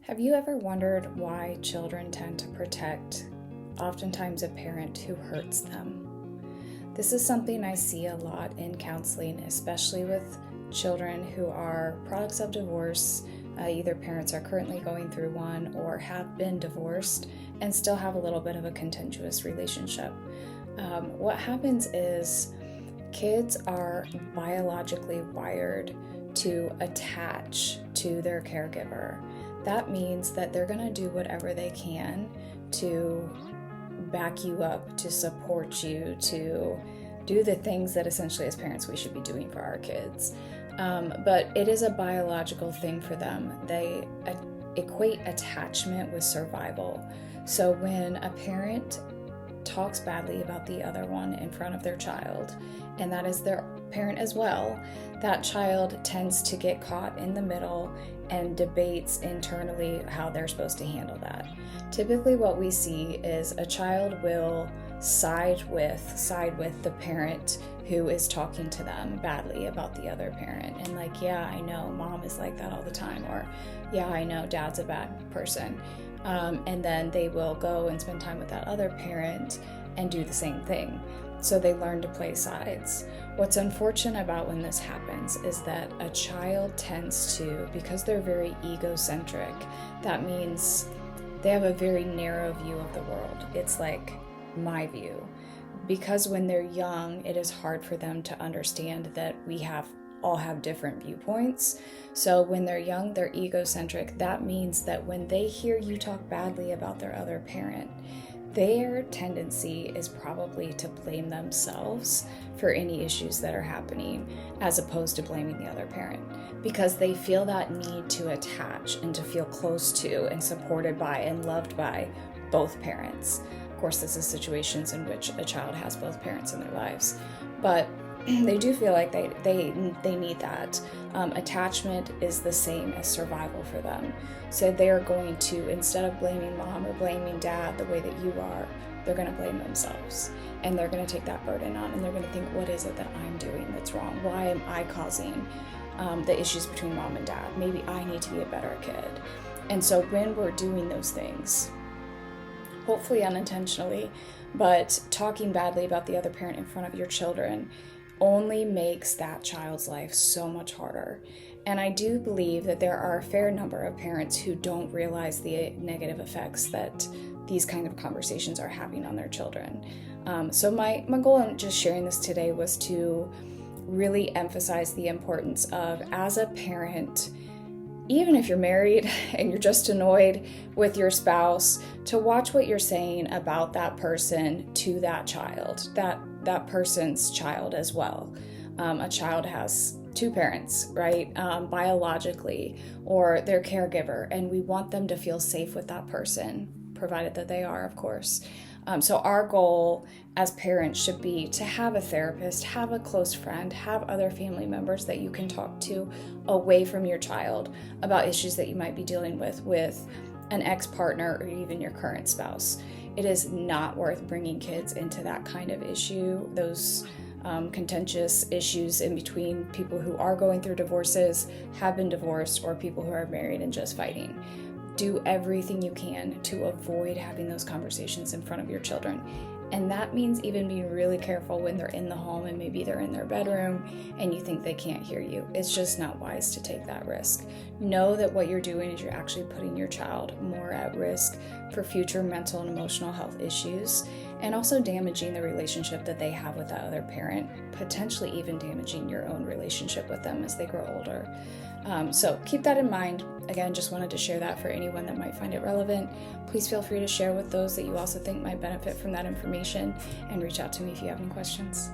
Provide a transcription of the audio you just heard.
Have you ever wondered why children tend to protect, oftentimes, a parent who hurts them? This is something I see a lot in counseling, especially with children who are products of divorce. Either parents are currently going through one or have been divorced and still have a little bit of a contentious relationship. What happens is kids are biologically wired to attach to their caregiver. That means that they're going to do whatever they can to back you up, to support you, to do the things that essentially as parents we should be doing for our kids. But it is a biological thing for them. They equate attachment with survival. So when a parent talks badly about the other one in front of their child, and that is their parent as well, that child tends to get caught in the middle and debates internally how they're supposed to handle that. Typically what we see is a child will side with the parent who is talking to them badly about the other parent, and like, yeah, I know mom is like that all the time, or yeah, I know dad's a bad person. And then they will go and spend time with that other parent and do the same thing. So they learn to play sides. What's unfortunate about when this happens is that a child tends to, because they're very egocentric, that means they have a very narrow view of the world. It's like my view. Because when they're young, it is hard for them to understand that we all have different viewpoints. So when they're young, they're egocentric. That means that when they hear you talk badly about their other parent, their tendency is probably to blame themselves for any issues that are happening, as opposed to blaming the other parent, because they feel that need to attach and to feel close to and supported by and loved by both parents. Of course, this is situations in which a child has both parents in their lives, but they do feel like they need that. Attachment is the same as survival for them. So they're going to, instead of blaming mom or blaming dad the way that you are, they're going to blame themselves. And they're going to take that burden on, and they're going to think, what is it that I'm doing that's wrong? Why am I causing the issues between mom and dad? Maybe I need to be a better kid. And so when we're doing those things, hopefully unintentionally, but talking badly about the other parent in front of your children only makes that child's life so much harder. And I do believe that there are a fair number of parents who don't realize the negative effects that these kind of conversations are having on their children. So my goal in just sharing this today was to really emphasize the importance of, as a parent, even if you're married and you're just annoyed with your spouse, to watch what you're saying about that person to that child, that person's child as well. A child has two parents, right? Biologically, or their caregiver, and we want them to feel safe with that person, provided that they are, of course. So our goal as parents should be to have a therapist, have a close friend, have other family members that you can talk to away from your child about issues that you might be dealing with an ex-partner or even your current spouse. It is not worth bringing kids into that kind of issue, those contentious issues in between people who are going through divorces, have been divorced, or people who are married and just fighting. Do everything you can to avoid having those conversations in front of your children. And that means even being really careful when they're in the home and maybe they're in their bedroom and you think they can't hear you. It's just not wise to take that risk. Know that what you're doing is you're actually putting your child more at risk for future mental and emotional health issues, and also damaging the relationship that they have with that other parent, potentially even damaging your own relationship with them as they grow older. So keep that in mind. Again, just wanted to share that for anyone that might find it relevant. Please feel free to share with those that you also think might benefit from that information, and reach out to me if you have any questions.